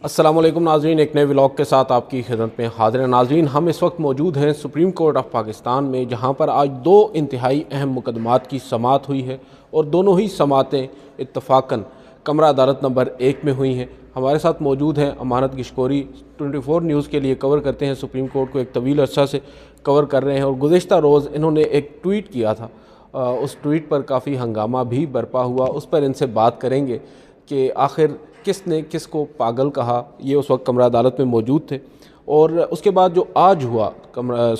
السلام علیکم ناظرین، ایک نئے ولاگ کے ساتھ آپ کی خدمت میں حاضر ہیں۔ ناظرین، ہم اس وقت موجود ہیں سپریم کورٹ آف پاکستان میں، جہاں پر آج دو انتہائی اہم مقدمات کی سماعت ہوئی ہے اور دونوں ہی سماعتیں اتفاقاً کمرہ عدالت نمبر 1 میں ہوئی ہیں۔ ہمارے ساتھ موجود ہیں امانت گشکوری، 24 نیوز کے لیے کور کرتے ہیں سپریم کورٹ کو، ایک طویل عرصہ سے کور کر رہے ہیں، اور گزشتہ روز انہوں نے ایک ٹویٹ کیا تھا، اس ٹویٹ پر کافی ہنگامہ بھی برپا ہوا۔ اس پر ان سے بات کریں گے کہ آخر کس نے کس کو پاگل کہا۔ یہ اس وقت کمرہ عدالت میں موجود تھے، اور اس کے بعد جو آج ہوا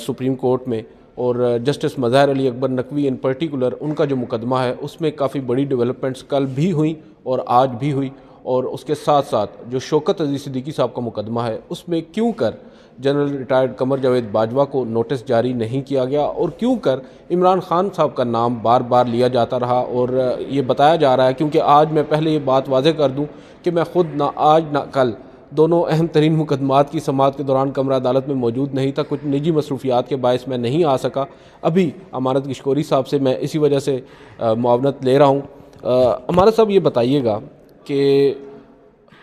سپریم کورٹ میں، اور Justice Mazahar Ali Akbar Naqvi in particular, ان کا جو مقدمہ ہے اس میں کافی بڑی ڈیولپمنٹس کل بھی ہوئیں اور آج بھی ہوئی، اور اس کے ساتھ ساتھ جو شوکت عزیز صدیقی صاحب کا مقدمہ ہے اس میں کیوں کر جنرل ریٹائرڈ قمر جاوید باجوہ کو نوٹس جاری نہیں کیا گیا، اور کیوں کر عمران خان صاحب کا نام بار بار لیا جاتا رہا۔ اور یہ بتایا جا رہا ہے، کیونکہ آج میں پہلے یہ بات واضح کر دوں کہ میں خود نہ آج نہ کل دونوں اہم ترین مقدمات کی سماعت کے دوران کمرہ عدالت میں موجود نہیں تھا، کچھ نجی مصروفیات کے باعث میں نہیں آ سکا۔ ابھی امانت گشکوری صاحب سے میں اسی وجہ سے معاونت لے رہا ہوں۔ امانت صاحب، یہ بتائیے گا کہ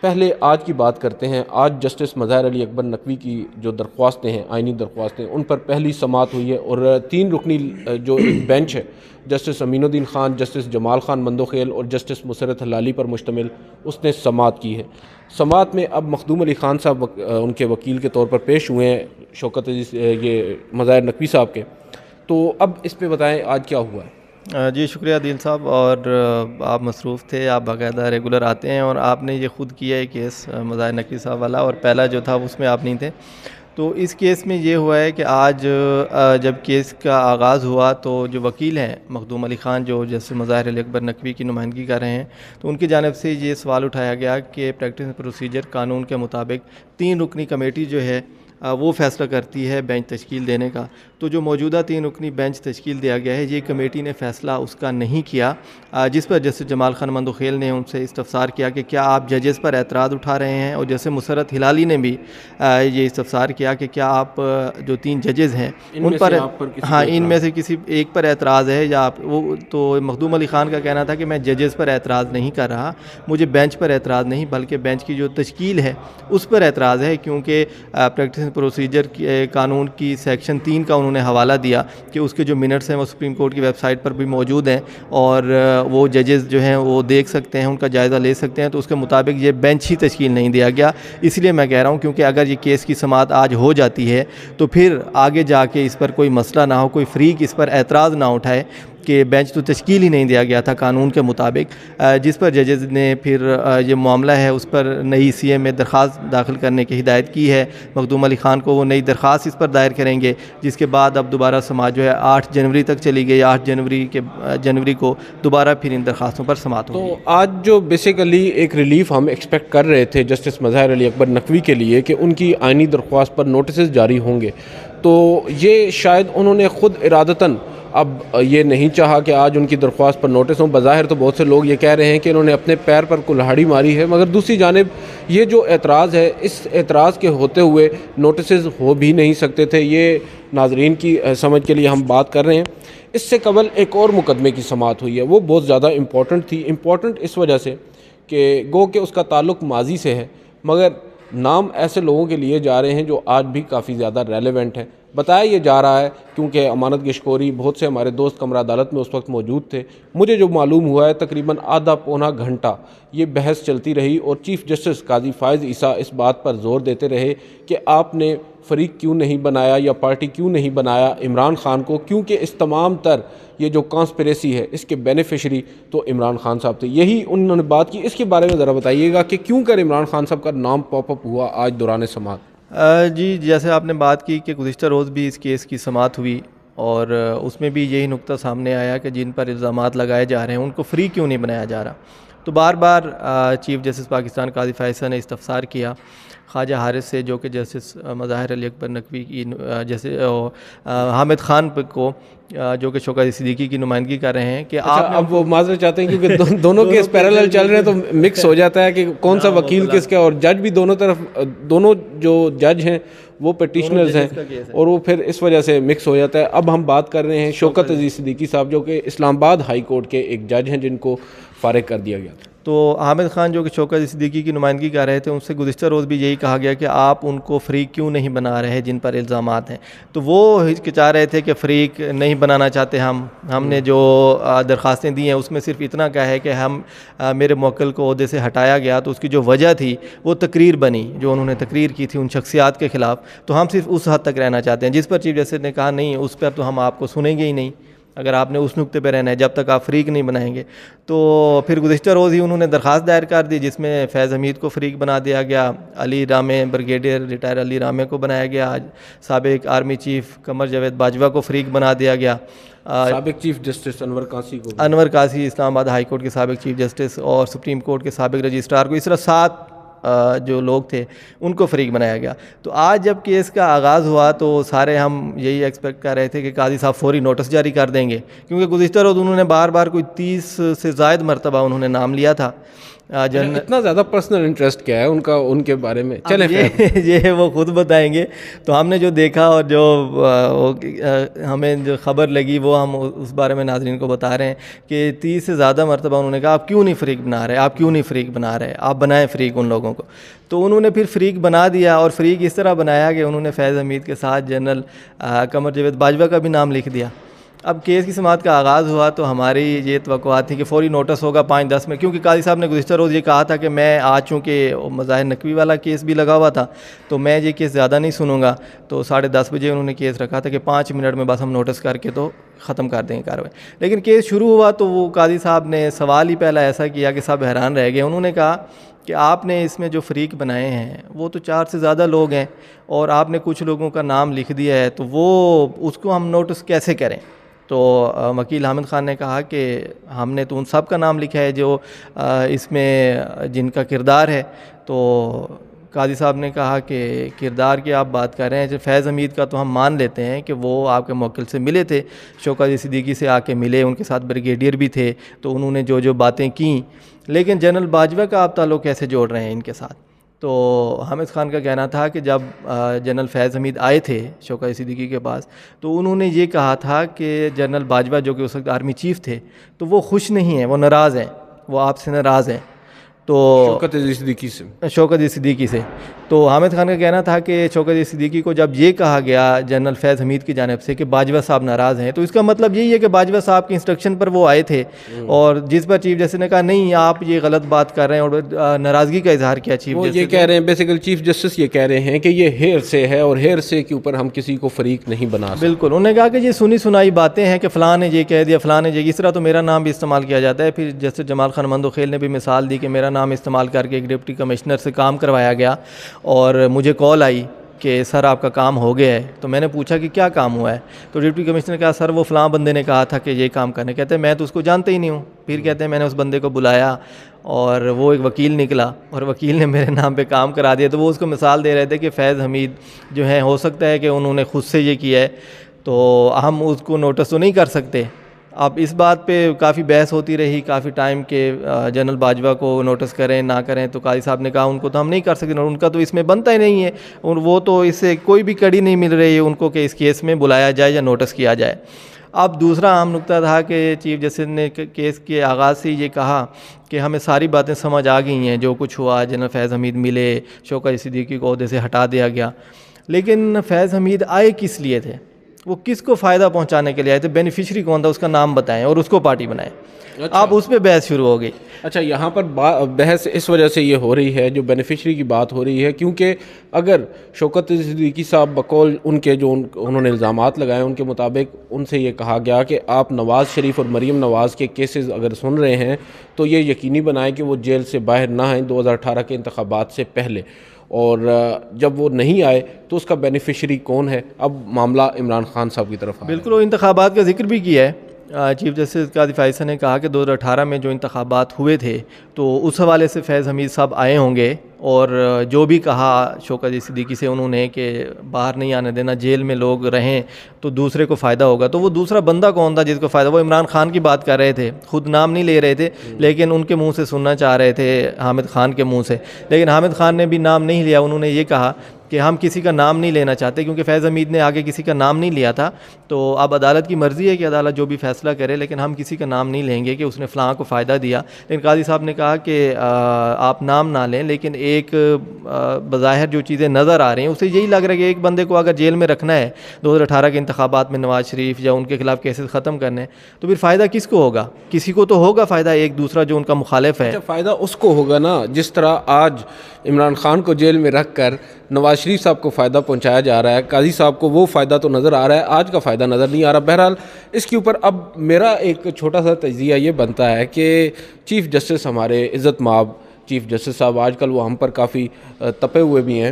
پہلے آج کی بات کرتے ہیں۔ آج جسٹس مظاہر علی اکبر نقوی کی جو درخواستیں ہیں، آئینی درخواستیں، ان پر پہلی سماعت ہوئی ہے، اور 3 رکنی جو ایک بینچ ہے، جسٹس امین الدین خان، جسٹس جمال خان مندوخیل اور جسٹس مسرت ہلالی پر مشتمل، اس نے سماعت کی ہے۔ سماعت میں اب مخدوم علی خان صاحب ان کے وکیل کے طور پر پیش ہوئے ہیں، شوکت عزیز یہ مظاہر نقوی صاحب کے، تو اب اس پہ بتائیں آج کیا ہوا ہے۔ جی شکریہ عدیل صاحب، اور آپ مصروف تھے، آپ باقاعدہ ریگولر آتے ہیں، اور آپ نے یہ خود کیا ہے کیس مظاہر نقوی صاحب والا، اور پہلا جو تھا اس میں آپ نہیں تھے۔ تو اس کیس میں یہ ہوا ہے کہ آج جب کیس کا آغاز ہوا تو جو وکیل ہیں مخدوم علی خان، جو جیسے مظاہر علی اکبر نقوی کی نمائندگی کر رہے ہیں، تو ان کی جانب سے یہ سوال اٹھایا گیا کہ پریکٹس اینڈ پروسیجر قانون کے مطابق 3 رکنی کمیٹی جو ہے وہ فیصلہ کرتی ہے بینچ تشکیل دینے کا۔ تو جو موجودہ 3 رکنی بینچ تشکیل دیا گیا ہے، یہ کمیٹی نے فیصلہ اس کا نہیں کیا، جس پر جیسے جمال خان مندوخیل نے ان سے استفسار کیا کہ کیا آپ ججز پر اعتراض اٹھا رہے ہیں، اور جیسے مسرت ہلالی نے بھی یہ استفسار کیا کہ کیا آپ جو 3 ججز ہیں ان پر ان میں سے کسی ایک پر اعتراض ہے یا آپ وہ۔ تو مخدوم علی خان کا کہنا تھا کہ میں ججز پر اعتراض نہیں کر رہا، مجھے بینچ پر اعتراض نہیں بلکہ بینچ کی جو تشکیل ہے اس پر اعتراض ہے، کیونکہ پریکٹس پروسیجر قانون کی سیکشن 3 کا انہوں نے حوالہ دیا کہ اس کے جو منٹس ہیں وہ سپریم کورٹ کی ویب سائٹ پر بھی موجود ہیں، اور وہ ججز جو ہیں وہ دیکھ سکتے ہیں، ان کا جائزہ لے سکتے ہیں۔ تو اس کے مطابق یہ بینچ ہی تشکیل نہیں دیا گیا۔ اس لیے میں کہہ رہا ہوں، کیونکہ اگر یہ کیس کی سماعت آج ہو جاتی ہے تو پھر آگے جا کے اس پر کوئی مسئلہ نہ ہو، کوئی فریق اس پر اعتراض نہ اٹھائے کہ بینچ تو تشکیل ہی نہیں دیا گیا تھا قانون کے مطابق، جس پر ججز نے پھر یہ معاملہ ہے اس پر نئی سی ایم میں درخواست داخل کرنے کی ہدایت کی ہے مخدوم علی خان کو۔ وہ نئی درخواست اس پر دائر کریں گے، جس کے بعد اب دوبارہ سماعت جو ہے 8 جنوری تک چلی گئی۔ 8 جنوری کو دوبارہ پھر ان درخواستوں پر سماعت ہوگی۔ تو آج جو بیسیکلی ایک ریلیف ہم ایکسپیکٹ کر رہے تھے جسٹس مظاہر علی اکبر نقوی کے لیے کہ ان کی آئینی درخواست پر نوٹسز جاری ہوں گے، تو یہ شاید انہوں نے خود ارادتاً اب یہ نہیں چاہا کہ آج ان کی درخواست پر نوٹس ہوں۔ بظاہر تو بہت سے لوگ یہ کہہ رہے ہیں کہ انہوں نے اپنے پیر پر کلہاڑی ماری ہے، مگر دوسری جانب یہ جو اعتراض ہے، اس اعتراض کے ہوتے ہوئے نوٹسز ہو بھی نہیں سکتے تھے۔ یہ ناظرین کی سمجھ کے لیے ہم بات کر رہے ہیں۔ اس سے قبل ایک اور مقدمے کی سماعت ہوئی ہے، وہ بہت زیادہ امپورٹنٹ تھی۔ امپورٹنٹ اس وجہ سے کہ گو کہ اس کا تعلق ماضی سے ہے، مگر نام ایسے لوگوں کے لیے جا رہے ہیں جو آج بھی کافی زیادہ ریلیونٹ ہیں۔ بتایا یہ جا رہا ہے، کیونکہ امانت گشکوری، بہت سے ہمارے دوست کمرہ عدالت میں اس وقت موجود تھے، مجھے جو معلوم ہوا ہے تقریباً آدھا پونا گھنٹہ یہ بحث چلتی رہی، اور چیف جسٹس قاضی فائز عیسیٰ اس بات پر زور دیتے رہے کہ آپ نے فریق کیوں نہیں بنایا یا پارٹی کیوں نہیں بنایا عمران خان کو، کیونکہ اس تمام تر یہ جو کانسپریسی ہے اس کے بینیفیشری تو عمران خان صاحب تھے۔ یہی انہوں نے بات کی۔ اس کے بارے میں ذرا بتائیے گا کہ کیوں کر عمران خان صاحب کا نام پاپ اپ ہوا آج دوران سماعت۔ جی، جیسے آپ نے بات کی کہ گزشتہ روز بھی اس کیس کی سماعت ہوئی، اور اس میں بھی یہی نقطہ سامنے آیا کہ جن پر الزامات لگائے جا رہے ہیں ان کو فری کیوں نہیں بنایا جا رہا۔ تو بار بار چیف جسٹس پاکستان قاضی فائز نے استفسار کیا خواجہ حارث سے، جو کہ جسٹس مظاہر علی اکبر نقوی کی جیسے حامد خان کو، جو کہ شوکت عزیز صدیقی کی نمائندگی کر رہے ہیں، کہ آپ اب وہ معذرت چاہتے ہیں کیونکہ دونوں کیس پیرالل چل رہے ہیں، تو مکس ہو جاتا ہے کہ کون سا وکیل کس کا، اور جج بھی دونوں طرف، دونوں جو جج ہیں وہ پٹیشنرز ہیں، اور وہ پھر اس وجہ سے مکس ہو جاتا ہے۔ اب ہم بات کر رہے ہیں شوکت عزیز صدیقی صاحب، جو کہ اسلام آباد ہائی کورٹ کے ایک جج ہیں جن کو فارغ کر دیا گیا تھا۔ تو حامد خان جو کہ شوکت صدیقی کی نمائندگی کر رہے تھے، ان سے گزشتہ روز بھی یہی کہا گیا کہ آپ ان کو فریق کیوں نہیں بنا رہے جن پر الزامات ہیں. تو وہ ہچکچا رہے تھے کہ فریق نہیں بنانا چاہتے ہم نے جو درخواستیں دی ہیں اس میں صرف اتنا کہا ہے کہ میرے موکل کو عہدے سے ہٹایا گیا، تو اس کی جو وجہ تھی وہ تقریر بنی جو انہوں نے تقریر کی تھی ان شخصیات کے خلاف، تو ہم صرف اس حد تک رہنا چاہتے ہیں. جس پر چیف جسٹس نے کہا نہیں، اس پر تو ہم آپ کو سنیں گے ہی نہیں اگر آپ نے اس نقطے پہ رہنا ہے جب تک آپ فریق نہیں بنائیں گے. تو پھر گزشتہ روز ہی انہوں نے درخواست دائر کر دی جس میں فیض حمید کو فریق بنا دیا گیا، علی رامے بریگیڈیئر ریٹائر علی رامے کو بنایا گیا، سابق آرمی چیف قمر جاوید باجوہ کو فریق بنا دیا گیا، سابق چیف جسٹس انور قاسی اسلام آباد ہائی کورٹ کے سابق چیف جسٹس اور سپریم کورٹ کے سابق رجسٹرار کو، اس طرح 7 جو لوگ تھے ان کو فریق بنایا گیا. تو آج جب کیس کا آغاز ہوا تو سارے ہم یہی ایکسپیکٹ کر رہے تھے کہ قاضی صاحب فوری نوٹس جاری کر دیں گے، کیونکہ گزشتہ روز انہوں نے بار بار کوئی 30 سے زائد مرتبہ انہوں نے نام لیا تھا. اتنا زیادہ پرسنل انٹرسٹ کیا ہے ان کے بارے میں؟ چلیں یہ وہ خود بتائیں گے. تو ہم نے جو دیکھا اور جو ہمیں جو خبر لگی وہ ہم اس بارے میں ناظرین کو بتا رہے ہیں کہ 30 سے زیادہ مرتبہ انہوں نے کہا آپ کیوں نہیں فریق بنا رہے، آپ بنائیں فریق ان لوگوں کو. تو انہوں نے پھر فریق بنا دیا، اور فریق اس طرح بنایا کہ انہوں نے فیض حمید کے ساتھ جنرل قمر جاوید باجوہ کا بھی نام لکھ دیا. اب کیس کی سماعت کا آغاز ہوا تو ہماری یہ توقعات تھی کہ فوری نوٹس ہوگا 5-10 میں، کیونکہ قاضی صاحب نے گزشتہ روز یہ کہا تھا کہ میں آج چونکہ مظاہر نقوی والا کیس بھی لگا ہوا تھا تو میں یہ کیس زیادہ نہیں سنوں گا، تو 10:30 بجے انہوں نے کیس رکھا تھا کہ 5 منٹ میں بس ہم نوٹس کر کے تو ختم کر دیں گے کارروائی. لیکن کیس شروع ہوا تو وہ قاضی صاحب نے سوال ہی پہلا ایسا کیا کہ سب حیران رہ گئے. انہوں نے کہا کہ آپ نے اس میں جو فریق بنائے ہیں وہ تو 4 سے زیادہ لوگ ہیں اور آپ نے کچھ لوگوں کا نام لکھ دیا ہے، تو وہ اس کو ہم نوٹس کیسے کریں؟ تو وکیل حامد خان نے کہا کہ ہم نے تو ان سب کا نام لکھا ہے جو اس میں جن کا کردار ہے. تو قاضی صاحب نے کہا کہ کردار کی آپ بات کر رہے ہیں، فیض حمید کا تو ہم مان لیتے ہیں کہ وہ آپ کے موکل سے ملے تھے، شوکت صدیقی سے آ کے ملے، ان کے ساتھ بریگیڈیئر بھی تھے، تو انہوں نے جو باتیں کیں، لیکن جنرل باجوہ کا آپ تعلق کیسے جوڑ رہے ہیں ان کے ساتھ؟ تو حامد خان کا کہنا تھا کہ جب جنرل فیض حمید آئے تھے شوکت صدیقی کے پاس تو انہوں نے یہ کہا تھا کہ جنرل باجوہ جو کہ اس وقت آرمی چیف تھے تو وہ خوش نہیں ہیں، وہ ناراض ہیں، وہ آپ سے ناراض ہیں. تو شوکت صدیقی سے تو حامد خان کا کہنا تھا کہ شوکت صدیقی کو جب یہ کہا گیا جنرل فیض حمید کی جانب سے کہ باجوہ صاحب ناراض ہیں، تو اس کا مطلب یہی ہے کہ باجوہ صاحب کی انسٹرکشن پر وہ آئے تھے، اور جس پر چیف جسٹس نے کہا نہیں آپ یہ غلط بات کر رہے ہیں، اور ناراضگی کا اظہار کیا چیف جسٹس. یہ کہہ رہے ہیں بیسیکلی چیف جسٹس یہ کہہ رہے ہیں کہ یہ ہیر سے ہے اور ہیر سے کے اوپر ہم کسی کو فریق نہیں بنا سکتے. بالکل، انہوں نے کہا کہ یہ سنی سنائی باتیں ہیں کہ فلاں نے یہ کہہ دیا، فلاں نے یہ، اس طرح تو میرا نام بھی استعمال کیا جاتا ہے. پھر جسٹس جمال خان مندوخیل نے بھی مثال دی کہ میرا نام استعمال کر کے ایک ڈپٹی کمشنر سے کام کروایا گیا اور مجھے کال آئی کہ سر آپ کا کام ہو گیا ہے. تو میں نے پوچھا کہ کیا کام ہوا ہے؟ تو ڈپٹی کمشنر نے کہا سر وہ فلاں بندے نے کہا تھا کہ یہ کام کرنے. کہتے ہیں میں تو اس کو جانتا ہی نہیں ہوں. پھر کہتے ہیں میں نے اس بندے کو بلایا اور وہ ایک وکیل نکلا اور وکیل نے میرے نام پہ کام کرا دیا. تو وہ اس کو مثال دے رہے تھے کہ فیض حمید جو ہیں ہو سکتا ہے کہ انہوں نے خود سے یہ کیا ہے تو ہم اس کو نوٹس تو نہیں کر سکتے. اب اس بات پہ کافی بحث ہوتی رہی کافی ٹائم کہ جنرل باجوہ کو نوٹس کریں نہ کریں. تو قاضی صاحب نے کہا ان کو تو ہم نہیں کر سکتے، ان کا تو اس میں بنتا ہی نہیں ہے، اور وہ تو اس سے کوئی بھی کڑی نہیں مل رہی ہے ان کو کہ اس کیس میں بلایا جائے یا نوٹس کیا جائے. اب دوسرا اہم نقطہ تھا کہ چیف جسٹس نے کیس کے آغاز سے یہ کہا کہ ہمیں ساری باتیں سمجھ آ گئی ہیں، جو کچھ ہوا جنرل فیض حمید ملے، شوکت صدیقی کو عہدے سے ہٹا دیا گیا، لیکن فیض حمید آئے کس لیے تھے؟ وہ کس کو فائدہ پہنچانے کے لیے آئے تھے؟ بینیفیشری کون تھا؟ اس کا نام بتائیں اور اس کو پارٹی بنائیں. اب اس پہ بحث شروع ہو گئی. اچھا، یہاں پر بحث اس وجہ سے یہ ہو رہی ہے، جو بینیفیشری کی بات ہو رہی ہے، کیونکہ اگر شوکت صدیقی صاحب بقول ان کے جو انہوں نے الزامات لگائے ان کے مطابق ان سے یہ کہا گیا کہ آپ نواز شریف اور مریم نواز کے کیسز اگر سن رہے ہیں تو یہ یقینی بنائیں کہ وہ جیل سے باہر نہ آئیں 2018 کے انتخابات سے پہلے، اور جب وہ نہیں آئے تو اس کا بینیفیشری کون ہے؟ اب معاملہ عمران خان صاحب کی طرف بالکل، وہ انتخابات کا ذکر بھی کیا ہے. چیف جسٹس قاضی فائزہ نے کہا کہ 2018 میں جو انتخابات ہوئے تھے تو اس حوالے سے فیض حمید صاحب آئے ہوں گے، اور جو بھی کہا شوکت صدیقی سے انہوں نے کہ باہر نہیں آنے دینا، جیل میں لوگ رہیں تو دوسرے کو فائدہ ہوگا. تو وہ دوسرا بندہ کون تھا جس کو فائدہ؟ وہ عمران خان کی بات کر رہے تھے، خود نام نہیں لے رہے تھے لیکن ان کے منہ سے سننا چاہ رہے تھے حامد خان کے منہ سے. لیکن حامد خان نے بھی نام نہیں لیا. انہوں نے یہ کہا کہ ہم کسی کا نام نہیں لینا چاہتے، کیونکہ فیض حمید نے آگے کسی کا نام نہیں لیا تھا، تو اب عدالت کی مرضی ہے کہ عدالت جو بھی فیصلہ کرے، لیکن ہم کسی کا نام نہیں لیں گے کہ اس نے فلاں کو فائدہ دیا۔ لیکن قاضی صاحب نے کہا کہ آپ نام نہ لیں، لیکن ایک بظاہر جو چیزیں نظر آ رہی ہیں اسے یہی لگ رہا ہے کہ ایک بندے کو اگر جیل میں رکھنا ہے 2018 کے انتخابات میں نواز شریف یا ان کے خلاف کیسز ختم کرنے ہیں، تو پھر فائدہ کس کو ہوگا؟ کسی کو تو ہوگا فائدہ، ایک دوسرا جو ان کا مخالف ہے۔ فائدہ اس کو ہوگا نا، جس طرح آج عمران خان کو جیل میں رکھ کر نواز شریف صاحب کو فائدہ پہنچایا جا رہا ہے، قاضی صاحب کو وہ فائدہ تو نظر آ رہا ہے، آج کا فائدہ نظر نہیں آ رہا۔ بہرحال اس کے اوپر اب میرا ایک چھوٹا سا تجزیہ یہ بنتا ہے کہ چیف جسٹس ہمارے عزت مآب چیف جسٹس صاحب آج کل وہ ہم پر کافی تپے ہوئے بھی ہیں،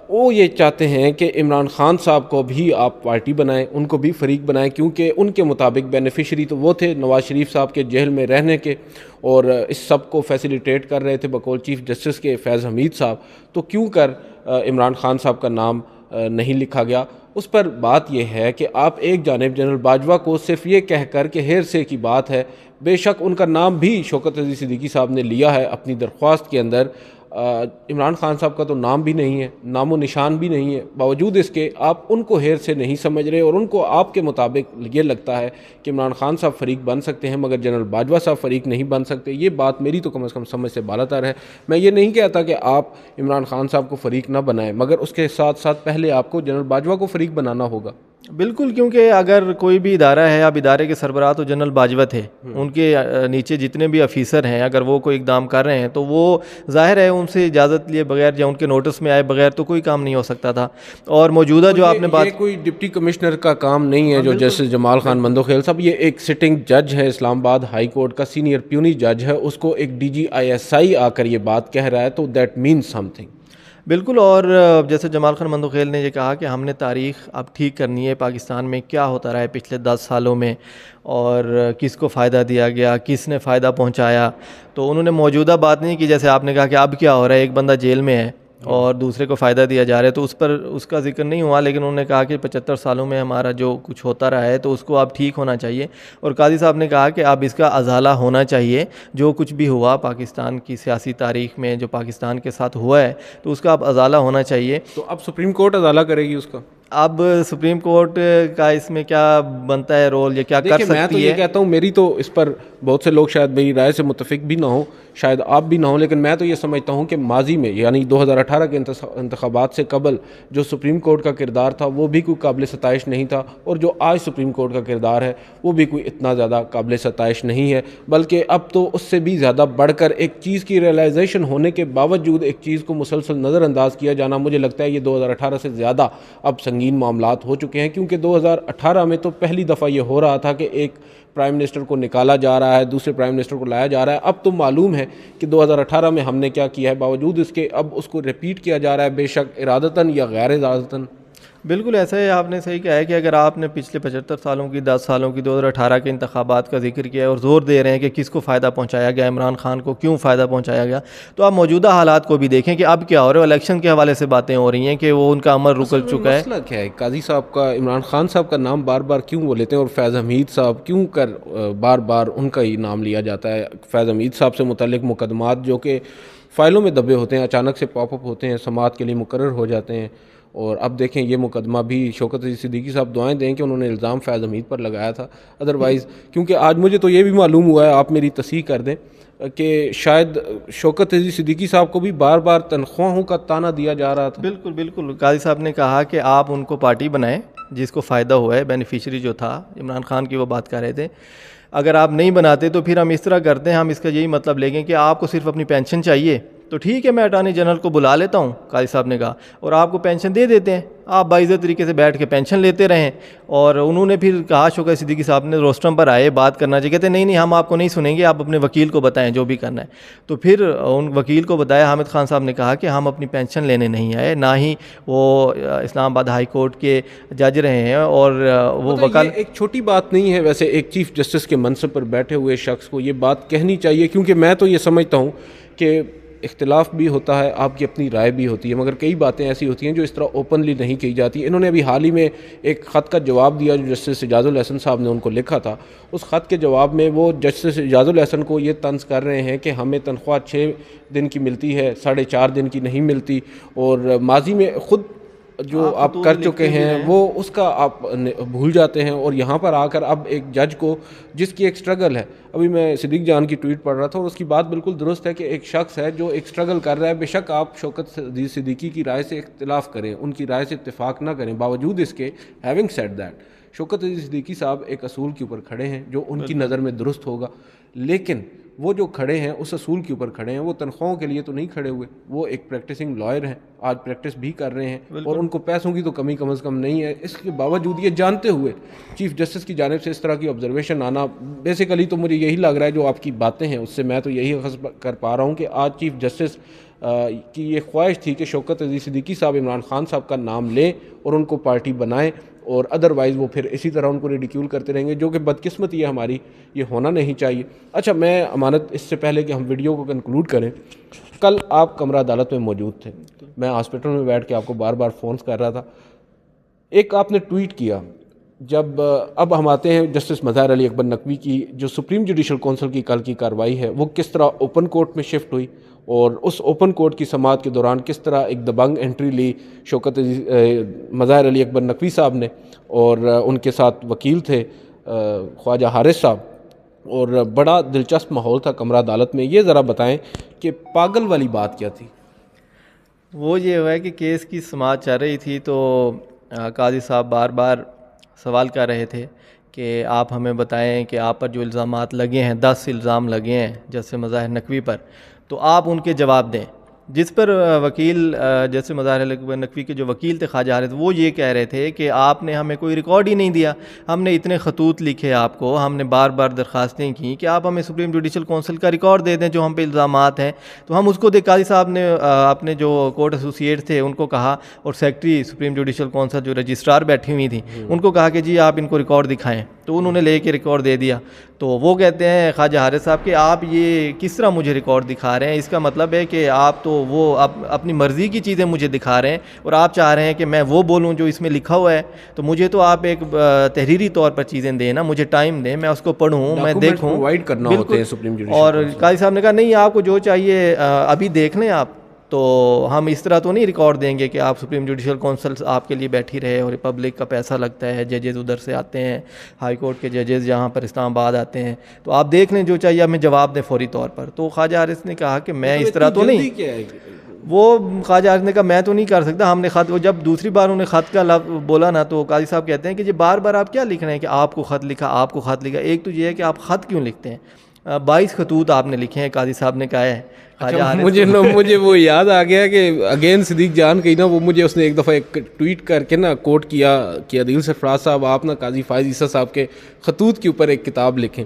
وہ یہ چاہتے ہیں کہ عمران خان صاحب کو بھی آپ پارٹی بنائیں، ان کو بھی فریق بنائیں، کیونکہ ان کے مطابق بینیفیشری تو وہ تھے نواز شریف صاحب کے جیل میں رہنے کے، اور اس سب کو فیسیلیٹیٹ کر رہے تھے بقول چیف جسٹس کے فیض حمید صاحب، تو کیوں کر عمران خان صاحب کا نام نہیں لکھا گیا؟ اس پر بات یہ ہے کہ آپ ایک جانب جنرل باجوہ کو صرف یہ کہہ کر کہ ہیر سے کی بات ہے، بے شک ان کا نام بھی شوکت عزیز صدیقی صاحب نے لیا ہے اپنی درخواست کے اندر، عمران خان صاحب کا تو نام بھی نہیں ہے، نام و نشان بھی نہیں ہے، باوجود اس کے آپ ان کو ہیر سے نہیں سمجھ رہے، اور ان کو آپ کے مطابق یہ لگتا ہے کہ عمران خان صاحب فریق بن سکتے ہیں مگر جنرل باجوہ صاحب فریق نہیں بن سکتے۔ یہ بات میری تو کم از کم سمجھ سے بالاتر ہے۔ میں یہ نہیں کہتا کہ آپ عمران خان صاحب کو فریق نہ بنائیں، مگر اس کے ساتھ ساتھ پہلے آپ کو جنرل باجوہ کو فریق بنانا ہوگا۔ بالکل، کیونکہ اگر کوئی بھی ادارہ ہے، اب ادارے کے سربراہ تو جنرل باجوہ تھے، ان کے نیچے جتنے بھی افیسر ہیں اگر وہ کوئی اقدام کر رہے ہیں تو وہ ظاہر ہے ان سے اجازت لیے بغیر یا ان کے نوٹس میں آئے بغیر تو کوئی کام نہیں ہو سکتا تھا۔ اور موجودہ جو آپ نے بات، یہ کوئی ڈپٹی کمشنر کا کام نہیں ہے جو جسٹس جمال خان مندوخیل صاحب، یہ ایک سٹنگ جج ہے اسلام آباد ہائی کورٹ کا، سینئر پیونی جج ہے، اس کو ایک DGISI آ کر یہ بات کہہ رہا ہے، تو دیٹ مینس سم تھنگ۔ بالکل، اور جیسے جمال خان مندوخیل نے یہ کہا کہ ہم نے تاریخ اب ٹھیک کرنی ہے، پاکستان میں کیا ہوتا رہا ہے پچھلے 10 سالوں میں اور کس کو فائدہ دیا گیا، کس نے فائدہ پہنچایا، تو انہوں نے موجودہ بات نہیں کی، جیسے آپ نے کہا کہ اب کیا ہو رہا ہے، ایک بندہ جیل میں ہے اور دوسرے کو فائدہ دیا جا رہا ہے، تو اس پر اس کا ذکر نہیں ہوا، لیکن انہوں نے کہا کہ 75 سالوں میں ہمارا جو کچھ ہوتا رہا ہے تو اس کو اب ٹھیک ہونا چاہیے، اور قاضی صاحب نے کہا کہ اب اس کا ازالہ ہونا چاہیے، جو کچھ بھی ہوا پاکستان کی سیاسی تاریخ میں جو پاکستان کے ساتھ ہوا ہے تو اس کا اب ازالہ ہونا چاہیے۔ تو اب سپریم کورٹ ازالہ کرے گی اس کا؟ اب سپریم کورٹ کا اس میں کیا بنتا ہے رول یا کیا کر سکتی ہے؟ میں تو یہ کہتا ہوں، میری تو اس پر بہت سے لوگ شاید میری رائے سے متفق بھی نہ ہوں، شاید آپ بھی نہ ہوں، لیکن میں تو یہ سمجھتا ہوں کہ ماضی میں یعنی 2018 کے انتخابات سے قبل جو سپریم کورٹ کا کردار تھا وہ بھی کوئی قابل ستائش نہیں تھا، اور جو آج سپریم کورٹ کا کردار ہے وہ بھی کوئی اتنا زیادہ قابل ستائش نہیں ہے، بلکہ اب تو اس سے بھی زیادہ بڑھ کر ایک چیز کی ریئلائزیشن ہونے کے باوجود ایک چیز کو مسلسل نظر انداز کیا جانا، مجھے لگتا ہے یہ 2018 سے زیادہ اب سنگین معاملات ہو چکے ہیں، کیونکہ 2018 میں تو پہلی دفعہ یہ ہو رہا تھا کہ ایک پرائم منسٹر کو نکالا جا رہا ہے، دوسرے پرائم منسٹر کو لایا جا رہا ہے، اب تو معلوم ہے کہ 2018 میں ہم نے کیا کیا ہے، باوجود اس کے اب اس کو ریپیٹ کیا جا رہا ہے، بے شک ارادتاً یا غیر ارادتاً۔ بالکل ایسا ہے، آپ نے صحیح کہا ہے کہ اگر آپ نے پچھلے 75 سالوں کی 10 سالوں کی 2018 کے انتخابات کا ذکر کیا ہے اور زور دے رہے ہیں کہ کس کو فائدہ پہنچایا گیا، عمران خان کو کیوں فائدہ پہنچایا گیا، تو آپ موجودہ حالات کو بھی دیکھیں کہ اب کیا ہو رہا ہے۔ الیکشن کے حوالے سے باتیں ہو رہی ہیں کہ وہ ان کا عمل رک چکا ہے۔ مسئلہ کیا ہے؟ قاضی صاحب کا عمران خان صاحب کا نام بار بار کیوں وہ لیتے ہیں، اور فیض حمید صاحب کیوں کر بار بار ان کا ہی نام لیا جاتا ہے؟ فیض حمید صاحب سے متعلق مقدمات جو کہ فائلوں میں دبے ہوتے ہیں، اچانک سے پاپ اپ ہوتے ہیں، سماعت کے لیے مقرر ہو جاتے ہیں، اور اب دیکھیں یہ مقدمہ بھی شوکت عزیز صدیقی صاحب دعائیں دیں کہ انہوں نے الزام فیض حمید پر لگایا تھا، ادروائز کیونکہ آج مجھے تو یہ بھی معلوم ہوا ہے، آپ میری تصحیح کر دیں، کہ شاید شوکت عزیز صدیقی صاحب کو بھی بار بار تنخواہوں کا تانا دیا جا رہا تھا۔ بالکل بالکل، قاضی صاحب نے کہا کہ آپ ان کو پارٹی بنائیں جس کو فائدہ ہوا ہے، بینیفیشری جو تھا عمران خان کی وہ بات کر رہے تھے، اگر آپ نہیں بناتے تو پھر ہم اس طرح کرتے ہیں، ہم اس کا یہی مطلب لیں گے کہ آپ کو صرف اپنی پینشن چاہیے تو ٹھیک ہے، میں اٹارنی جنرل کو بلا لیتا ہوں، قاضی صاحب نے کہا، اور آپ کو پینشن دے دیتے ہیں، آپ باعزت طریقے سے بیٹھ کے پینشن لیتے رہیں۔ اور انہوں نے پھر کہا، شوکت صدیقی صاحب نے روسٹرم پر آئے بات کرنا چاہیے، کہتے نہیں ہم آپ کو نہیں سنیں گے، آپ اپنے وکیل کو بتائیں جو بھی کرنا ہے۔ تو پھر ان وکیل کو بتایا، حامد خان صاحب نے کہا کہ ہم اپنی پینشن لینے نہیں آئے، نہ ہی وہ اسلام آباد ہائی کورٹ کے جج رہے ہیں، اور وہ وکال ایک چھوٹی بات نہیں ہے ویسے، ایک چیف جسٹس کے منصب پر بیٹھے ہوئے شخص کو یہ بات کہنی چاہیے، کیونکہ میں تو یہ سمجھتا ہوں کہ اختلاف بھی ہوتا ہے, آپ کی اپنی رائے بھی ہوتی ہے, مگر کئی باتیں ایسی ہوتی ہیں جو اس طرح اوپنلی نہیں کی جاتی. انہوں نے ابھی حال ہی میں ایک خط کا جواب دیا جو جسٹس اعجاز الاحسن صاحب نے ان کو لکھا تھا. اس خط کے جواب میں وہ جسٹس اعجاز الاحسن کو یہ طنز کر رہے ہیں کہ ہمیں تنخواہ 6 دن کی ملتی ہے, 4.5 دن کی نہیں ملتی, اور ماضی میں خود جو آپ کر چکے ہیں وہ اس کا آپ بھول جاتے ہیں. اور یہاں پر آ کر اب ایک جج کو, جس کی ایک سٹرگل ہے, ابھی میں صدیق جان کی ٹویٹ پڑھ رہا تھا اور اس کی بات بالکل درست ہے کہ ایک شخص ہے جو ایک سٹرگل کر رہا ہے, بے شک آپ شوکت صدیقی کی رائے سے اختلاف کریں, ان کی رائے سے اتفاق نہ کریں, باوجود اس کے ہیونگ سیڈ دیٹ شوکت صدیقی صاحب ایک اصول کے اوپر کھڑے ہیں جو ان کی نظر میں درست ہوگا, لیکن وہ جو کھڑے ہیں اس اصول کے اوپر کھڑے ہیں, وہ تنخواہوں کے لیے تو نہیں کھڑے ہوئے. وہ ایک پریکٹسنگ لائر ہیں, آج پریکٹس بھی کر رہے ہیں, اور ان کو پیسوں کی تو کمی کم از کم نہیں ہے. اس کے باوجود یہ جانتے ہوئے چیف جسٹس کی جانب سے اس طرح کی آبزرویشن آنا, بیسیکلی تو مجھے یہی لگ رہا ہے جو آپ کی باتیں ہیں اس سے میں تو یہی اخذ کر پا رہا ہوں کہ آج چیف جسٹس کی یہ خواہش تھی کہ شوکت عزیز صدیقی صاحب عمران خان صاحب کا نام لیں اور ان کو پارٹی بنائیں, اور ادروائز وہ پھر اسی طرح ان کو ریڈیکیول کرتے رہیں گے, جو کہ بدقسمتی ہے ہماری, یہ ہونا نہیں چاہیے. اچھا, میں امانت اس سے پہلے کہ ہم ویڈیو کو کنکلوڈ کریں, کل آپ کمرہ عدالت میں موجود تھے, میں ہاسپٹل میں بیٹھ کے آپ کو بار بار فونز کر رہا تھا. ایک آپ نے ٹویٹ کیا, جب اب ہم آتے ہیں جسٹس مظاہر علی اکبر نقوی کی جو سپریم جوڈیشل کونسل کی کل کی کارروائی ہے, وہ کس طرح اوپن کورٹ میں شفٹ ہوئی, اور اس اوپن کورٹ کی سماعت کے دوران کس طرح ایک دبنگ انٹری لی شوکت مظاہر علی اکبر نقوی صاحب نے, اور ان کے ساتھ وکیل تھے خواجہ حارث صاحب, اور بڑا دلچسپ ماحول تھا کمرہ عدالت میں. یہ ذرا بتائیں کہ پاگل والی بات کیا تھی؟ وہ یہ ہوا ہے کہ کیس کی سماعت چل رہی تھی تو قاضی صاحب بار بار سوال کر رہے تھے کہ آپ ہمیں بتائیں کہ آپ پر جو الزامات لگے ہیں, 10 الزام لگے ہیں جسٹس مظاہر نقوی پر, تو آپ ان کے جواب دیں. جس پر وکیل جیسے مظاہر علی اکبر نقوی کے جو وکیل تھے خواجہ حارث, وہ یہ کہہ رہے تھے کہ آپ نے ہمیں کوئی ریکارڈ ہی نہیں دیا, ہم نے اتنے خطوط لکھے آپ کو, ہم نے بار بار درخواستیں کی کہ آپ ہمیں سپریم جوڈیشل کونسل کا ریکارڈ دے دیں جو ہم پہ الزامات ہیں. تو ہم اس کو قاضی صاحب نے اپنے جو کورٹ ایسوسیٹ تھے ان کو کہا, اور سیکرٹری سپریم جوڈیشل کونسل جو رجسٹرار بیٹھی ہوئی تھیں ان کو کہا کہ جی آپ ان کو ریکارڈ دکھائیں, تو انہوں نے لے کے ریکارڈ دے دیا. تو وہ کہتے ہیں خواجہ حارث صاحب کہ آپ یہ کس طرح مجھے ریکارڈ دکھا رہے ہیں, اس کا مطلب ہے کہ آپ تو وہ اپنی مرضی کی چیزیں مجھے دکھا رہے ہیں, اور آپ چاہ رہے ہیں کہ میں وہ بولوں جو اس میں لکھا ہوا ہے. تو مجھے تو آپ ایک تحریری طور پر چیزیں دیں نا, مجھے ٹائم دیں, میں اس کو پڑھوں, میں دیکھوں. بالکل. اور قاضی صاحب نے کہا نہیں, آپ کو جو چاہیے ابھی دیکھ لیں آپ, تو ہم اس طرح تو نہیں ریکارڈ دیں گے کہ آپ سپریم جوڈیشل کونسل آپ کے لیے بیٹھی رہے اور پبلک کا پیسہ لگتا ہے, ججز ادھر سے آتے ہیں, ہائی کورٹ کے ججز یہاں پر اسلام آباد آتے ہیں, تو آپ دیکھ لیں جو چاہیے ہمیں جواب دیں فوری طور پر. تو خواجہ حارث نے کہا کہ میں اس طرح تو نہیں, وہ خواجہ حارث نے کہا میں تو نہیں کر سکتا, ہم نے خط, وہ جب دوسری بار انہوں نے خط کا لفظ بولا نا, تو قاضی صاحب کہتے ہیں کہ یہ بار بار آپ کیا لکھ رہے ہیں کہ آپ کو خط لکھا, آپ کو خط لکھا. ایک تو یہ ہے کہ آپ خط کیوں لکھتے ہیں, 22 خطوط آپ نے لکھے ہیں, قاضی صاحب نے کہا ہے. مجھے وہ یاد آ گیا کہ اگین صدیق جان کہی نا, وہ مجھے اس نے ایک دفعہ ایک ٹویٹ کر کے نا کوٹ کیا کہ عدیل سرفراز صاحب آپ نا قاضی فائز عیسیٰ صاحب کے خطوط کے اوپر ایک کتاب لکھیں.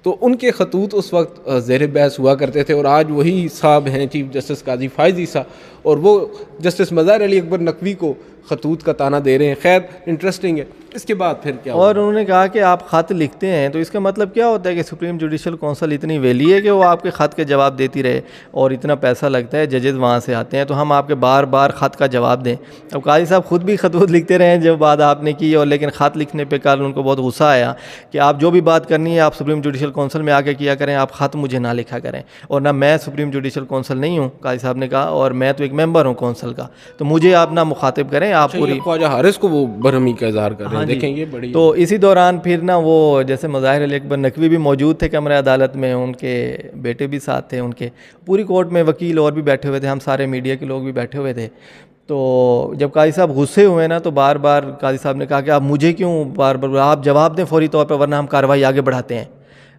تو ان کے خطوط اس وقت زیر بحث ہوا کرتے تھے, اور آج وہی صاحب ہیں چیف جسٹس قاضی فائز عیسیٰ, اور وہ جسٹس مظاہر علی اکبر نقوی کو خطوط کا تانا دے رہے ہیں. خیر انٹرسٹنگ ہے. اس کے بعد پھر کیا ہوا؟ اور انہوں نے کہا کہ آپ خط لکھتے ہیں تو اس کا مطلب کیا ہوتا ہے کہ سپریم جوڈیشل کونسل اتنی ویلی ہے کہ وہ آپ کے خط کے جواب دیتی رہے, اور اتنا پیسہ لگتا ہے, ججز وہاں سے آتے ہیں, تو ہم آپ کے بار بار خط کا جواب دیں. اب قاضی صاحب خود بھی خطوط لکھتے رہے جو بات آپ نے کی, اور لیکن خط لکھنے پہ کل ان کو بہت غصہ آیا کہ آپ جو بھی بات کرنی ہے آپ سپریم جوڈیشل کونسل میں آ کے کیا کریں, آپ خط مجھے نہ لکھا کریں. اور نہ میں سپریم جوڈیشل کونسل نہیں ہوں, قاضی صاحب نے کہا, اور میں تو ایک ممبر ہوں کونسل کا, تو مجھے آپ نہ مخاطب کریں. آپ پوری خواجہ حارث کو وہ برہمی کا اظہار کر رہے ہیں. دیکھیں یہ بڑی. تو اسی دوران پھر نا وہ جیسے مظاہر علی اکبر نقوی بھی موجود تھے کمرہ عدالت میں, ان کے بیٹے بھی ساتھ تھے, ان کے پوری کورٹ میں وکیل اور بھی بیٹھے ہوئے تھے, ہم سارے میڈیا کے لوگ بھی بیٹھے ہوئے تھے. تو جب قاضی صاحب غصے ہوئے نا, تو بار بار قاضی صاحب نے کہا کہ آپ مجھے کیوں بار بار, آپ جواب دیں فوری طور پر ورنہ ہم کارروائی آگے بڑھاتے ہیں.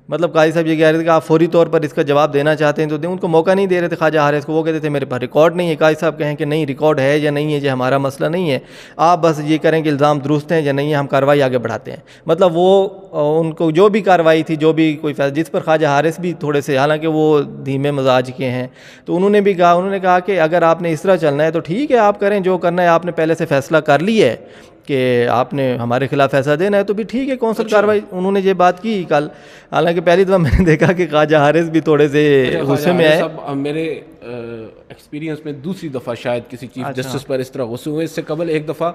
مطلب قاضی صاحب یہ کہہ رہے تھے کہ آپ فوری طور پر اس کا جواب دینا چاہتے ہیں تو دیں, ان کو موقع نہیں دے رہے تھے خواجہ حارث کو. وہ کہتے تھے میرے پاس ریکارڈ نہیں ہے. قاضی صاحب کہیں کہ نہیں ریکارڈ ہے یا نہیں ہے, یہ ہمارا مسئلہ نہیں ہے, آپ بس یہ کریں کہ الزام درست ہیں یا نہیں ہے, ہم کارروائی آگے بڑھاتے ہیں. مطلب وہ ان کو جو بھی کارروائی تھی, جو بھی کوئی فیصلہ, جس پر خواجہ حارث بھی تھوڑے سے, حالانکہ وہ دھیمے مزاج کے ہیں, تو انہوں نے کہا کہ اگر آپ نے اس طرح چلنا ہے تو ٹھیک ہے, آپ کریں جو کرنا ہے, آپ نے پہلے سے فیصلہ کر لیا ہے, کہ آپ نے ہمارے خلاف فیصلہ دینا ہے تو بھی ٹھیک ہے کونسل کاروائی. انہوں نے یہ بات کی کل. حالانکہ پہلی دفعہ میں نے دیکھا کہ خواجہ حارث بھی تھوڑے سے غصے میں آئے. میرے ایکسپیرینس میں دوسری دفعہ شاید کسی چیف جسٹس پر اس طرح غصے ہوئے. اس سے قبل ایک دفعہ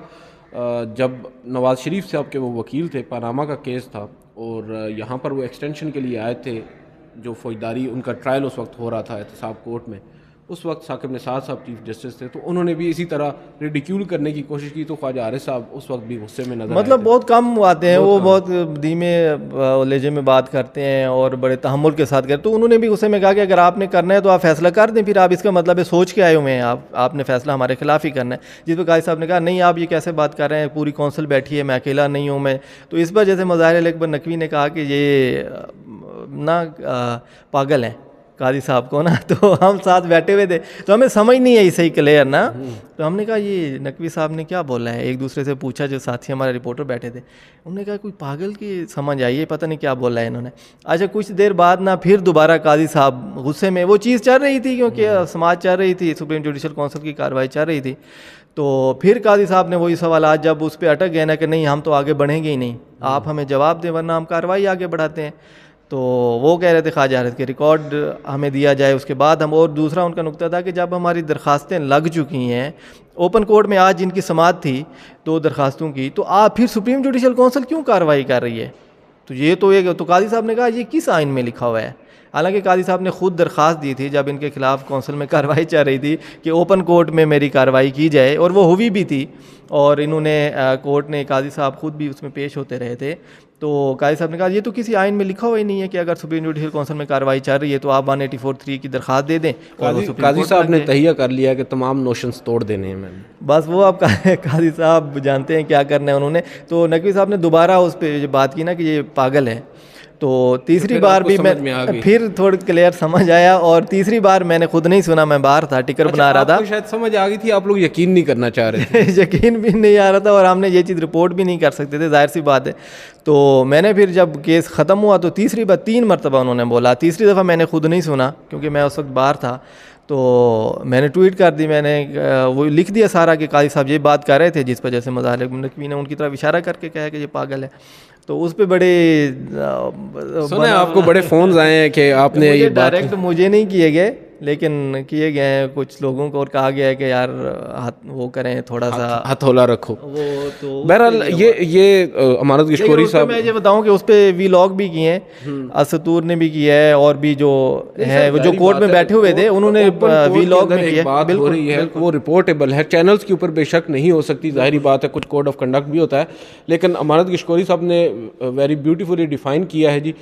جب نواز شریف صاحب کے وہ وکیل تھے, پاناما کا کیس تھا اور یہاں پر وہ ایکسٹینشن کے لیے آئے تھے, جو فوجداری ان کا ٹرائل اس وقت ہو رہا تھا احتساب کورٹ میں, اس وقت ثاقب نثار صاحب چیف جسٹس تھے, تو انہوں نے بھی اسی طرح ریڈیکیول کرنے کی کوشش کی. تو خواجہ حارث صاحب اس وقت بھی غصے میں نظر مطلب بہت کم آتے ہیں, وہ بہت دھیمے لہجے میں بات کرتے ہیں اور بڑے تحمل کے ساتھ کرتے. تو انہوں نے بھی غصے میں کہا کہ اگر آپ نے کرنا ہے تو آپ فیصلہ کر دیں, پھر آپ اس کا مطلب ہے سوچ کے آئے ہوئے ہیں, آپ نے فیصلہ ہمارے خلاف ہی کرنا ہے. جس پہ قاضی صاحب نے کہا نہیں آپ یہ کیسے بات کر رہے ہیں, پوری کونسل بیٹھی ہے, میں اکیلا نہیں ہوں. میں تو اس پر جیسے مظاہر علی اکبر نقوی نے کہا کہ یہ نا پاگل ہیں قاضی صاحب کو نا, تو ہم ساتھ بیٹھے ہوئے تھے تو ہمیں سمجھ نہیں آئی صحیح کلیئر نا. تو ہم نے کہا یہ نقوی صاحب نے کیا بولا ہے, ایک دوسرے سے پوچھا, جو ساتھی ہمارے رپورٹر بیٹھے تھے انہوں نے کہا کوئی پاگل کی سمجھ آئی ہے, پتہ نہیں کیا بولا ہے انہوں نے. اچھا کچھ دیر بعد نا پھر دوبارہ قاضی صاحب غصے میں, وہ چیز چل رہی تھی کیونکہ سماج چل رہی تھی, سپریم جوڈیشل کونسل کی کارروائی چل رہی تھی, تو پھر قاضی صاحب نے وہی سوالات جب اس پہ اٹک گئے نا کہ نہیں ہم تو آگے بڑھیں گے ہی نہیں, آپ ہمیں جواب دیں ورنہ ہم کارروائی آگے بڑھاتے ہیں. تو وہ کہہ رہے تھے خواجہ حارث کے ریکارڈ ہمیں دیا جائے اس کے بعد ہم. اور دوسرا ان کا نقطہ تھا کہ جب ہماری درخواستیں لگ چکی ہیں اوپن کورٹ میں, آج جن کی سماعت تھی 2 درخواستوں کی, تو آپ پھر سپریم جوڈیشل کونسل کیوں کارروائی کر رہی ہے؟ تو یہ تو قاضی صاحب نے کہا یہ کس آئین میں لکھا ہوا ہے. حالانکہ قاضی صاحب نے خود درخواست دی تھی جب ان کے خلاف کونسل میں کارروائی چل رہی تھی کہ اوپن کورٹ میں میری کارروائی کی جائے, اور وہ ہوئی بھی تھی, اور انہوں نے کورٹ نے قاضی صاحب خود بھی اس میں پیش ہوتے رہے تھے. تو قاضی صاحب نے کہا یہ تو کسی آئین میں لکھا ہوا ہی نہیں ہے کہ اگر سپریم جوڈیشل کونسل میں کارروائی چل رہی ہے تو آپ 184(3) کی درخواست دے دیں. قاضی صاحب نے تہیہ کر لیا کہ تمام نوشنز توڑ دینے ہیں. میں بس وہ اب قاضی صاحب جانتے ہیں کیا کرنا ہے انہوں نے. تو نقوی صاحب نے دوبارہ اس پہ بات کی نا کہ یہ پاگل ہے, تو تیسری بار بھی میں پھر تھوڑا کلیئر سمجھ آیا, اور تیسری بار میں نے خود نہیں سنا, میں باہر تھا ٹکر بنا رہا تھا. شاید سمجھ آ گئی تھی, آپ لوگ یقین نہیں کرنا چاہ رہے تھے. یقین بھی نہیں آ رہا تھا, اور ہم نے یہ چیز رپورٹ بھی نہیں کر سکتے تھے, ظاہر سی بات ہے. تو میں نے پھر جب کیس ختم ہوا تو تیسری بار 3 مرتبہ انہوں نے بولا. تیسری دفعہ میں نے خود نہیں سنا کیونکہ میں اس وقت باہر تھا, تو میں نے ٹویٹ کر دی, میں نے وہ لکھ دیا سارا کہ قاضی صاحب یہ بات کر رہے تھے, جس پر جیسے مظاہر نقوی نے ان کی طرف اشارہ کر کے کہا کہ یہ پاگل ہے. تو اس پہ بڑے سنے آپ کو بڑے فونز آئے ہیں کہ آپ نے یہ ڈائریکٹ مجھے نہیں کیے گئے لیکن کیے گئے ہیں کچھ لوگوں کو, اور کہا گیا ہے کہ یار وہ کریں تھوڑا سا ہتھولا رکھو. تو بہرحال یہ امانت گشکوری صاحب, میں یہ بتاؤں کہ اس پہ وی لاگ بھی کیے ہیں, اسطور نے بھی کیا ہے, اور بھی جو ہے جو کورٹ میں بیٹھے ہوئے تھے انہوں نے وی لاگ میں کیا. بات ہو رہی ہے وہ رپورٹیبل ہے, چینلز کے اوپر بے شک نہیں ہو سکتی, ظاہری بات ہے, کچھ کوڈ آف کنڈکٹ بھی ہوتا ہے, لیکن امانت گشکوری صاحب نے ویری بیوٹیفلی ڈیفائن کیا ہے. جی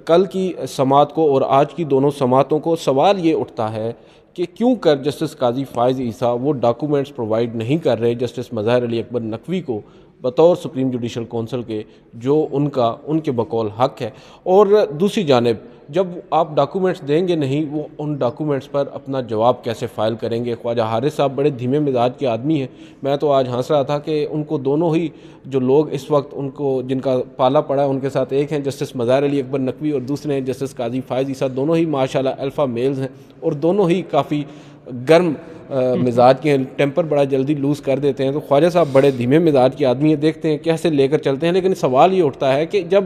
کل کی سماعت کو اور آج کی دونوں سماعتوں کو سوال یہ اٹھتا ہے کہ کیوں کر جسٹس قاضی فائز عیسیٰ وہ ڈاکومنٹس پرووائڈ نہیں کر رہے جسٹس مظاہر علی اکبر نقوی کو بطور سپریم جوڈیشل کونسل کے, جو ان کے بقول حق ہے. اور دوسری جانب جب آپ ڈاکومنٹس دیں گے نہیں, وہ ان ڈاکومنٹس پر اپنا جواب کیسے فائل کریں گے؟ خواجہ حارث صاحب بڑے دھیمے مزاج کے آدمی ہیں. میں تو آج ہنس رہا تھا کہ ان کو دونوں ہی جو لوگ اس وقت ان کو جن کا پالا پڑا ہے ان کے ساتھ, ایک ہیں جسٹس مظاہر علی اکبر نقوی اور دوسرے ہیں جسٹس قاضی فائز عیسیٰ, دونوں ہی ماشاءاللہ الفا میلز ہیں اور دونوں ہی کافی گرم مزاج کے ہیں, ٹیمپر بڑا جلدی لوز کر دیتے ہیں. تو خواجہ صاحب بڑے دھیمے مزاج کے آدمی ہیں, دیکھتے ہیں کیسے لے کر چلتے ہیں. لیکن سوال یہ اٹھتا ہے کہ جب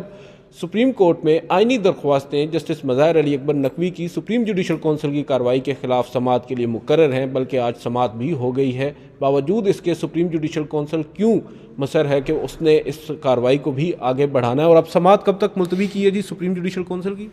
سپریم کورٹ میں آئینی درخواستیں جسٹس مظاہر علی اکبر نقوی کی سپریم جوڈیشل کونسل کی کارروائی کے خلاف سماعت کے لیے مقرر ہیں, بلکہ آج سماعت بھی ہو گئی ہے, باوجود اس کے سپریم جوڈیشل کونسل کیوں مصر ہے کہ اس نے اس کارروائی کو بھی آگے بڑھانا ہے؟ اور اب سماعت کب تک ملتوی کی ہے جی سپریم جوڈیشل کونسل کی؟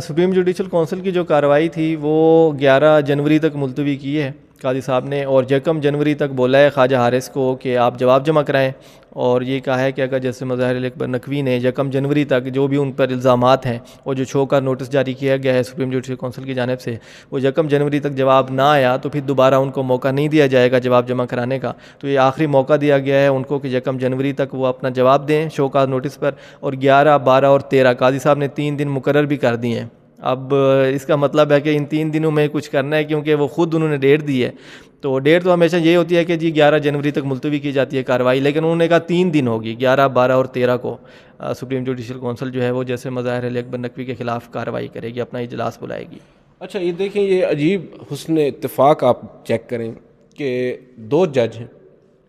سپریم جوڈیشل کونسل کی جو کارروائی تھی وہ 11 جنوری تک ملتوی کی ہے قاضی صاحب نے, اور 1 جنوری تک بولا ہے خواجہ حارث کو کہ آپ جواب جمع کرائیں, اور یہ کہا ہے کہ اگر جیسے مظاہر علی اکبر نقوی نے 1 جنوری تک جو بھی ان پر الزامات ہیں اور جو شو کا نوٹس جاری کیا گیا ہے سپریم جوڈیشل کونسل کی جانب سے, وہ 1 جنوری تک جواب نہ آیا تو پھر دوبارہ ان کو موقع نہیں دیا جائے گا جواب جمع کرانے کا. تو یہ آخری موقع دیا گیا ہے ان کو کہ 1 جنوری تک وہ اپنا جواب دیں شو کا نوٹس پر, اور 11, 12 اور 13 قاضی صاحب نے 3 دن مقرر بھی کر دیے ہیں. اب اس کا مطلب ہے کہ ان 3 دنوں میں کچھ کرنا ہے, کیونکہ وہ خود انہوں نے ڈیٹ دی ہے. تو ڈیٹ تو ہمیشہ یہ ہوتی ہے کہ جی 11 جنوری تک ملتوی کی جاتی ہے کارروائی, لیکن انہوں نے کہا 3 دن ہوگی, 11, 12 اور 13 کو سپریم جوڈیشل کونسل جو ہے وہ جیسے مظاہر علی اکبر نقوی کے خلاف کارروائی کرے گی, اپنا اجلاس بلائے گی. اچھا یہ دیکھیں, یہ عجیب حسن اتفاق آپ چیک کریں کہ 2 جج ہیں,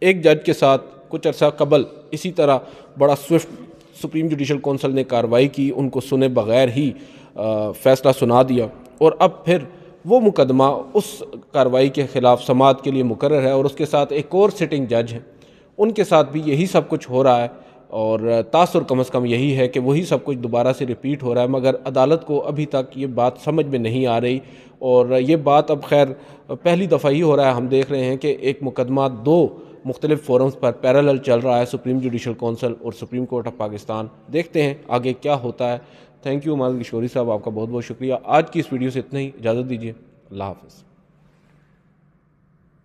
ایک جج کے ساتھ کچھ عرصہ قبل اسی طرح بڑا سوئفٹ سپریم جوڈیشل کونسل نے کارروائی کی، ان کو سنے بغیر ہی فیصلہ سنا دیا، اور اب پھر وہ مقدمہ اس کارروائی کے خلاف سماعت کے لیے مقرر ہے، اور اس کے ساتھ ایک اور سٹنگ جج ہیں، ان کے ساتھ بھی یہی سب کچھ ہو رہا ہے، اور تاثر کم از کم یہی ہے کہ وہی سب کچھ دوبارہ سے ریپیٹ ہو رہا ہے، مگر عدالت کو ابھی تک یہ بات سمجھ میں نہیں آ رہی، اور یہ بات اب خیر پہلی دفعہ ہی ہو رہا ہے۔ ہم دیکھ رہے ہیں کہ ایک مقدمہ دو مختلف فورمز پر پیرالل چل رہا ہے، سپریم جوڈیشل کونسل اور سپریم کورٹ آف پاکستان۔ دیکھتے ہیں آگے کیا ہوتا ہے۔ تھینک یو ماجد کشوری صاحب، آپ کا بہت بہت شکریہ۔ آج کی اس ویڈیو سے اتنا ہی، اجازت دیجیے، اللہ حافظ۔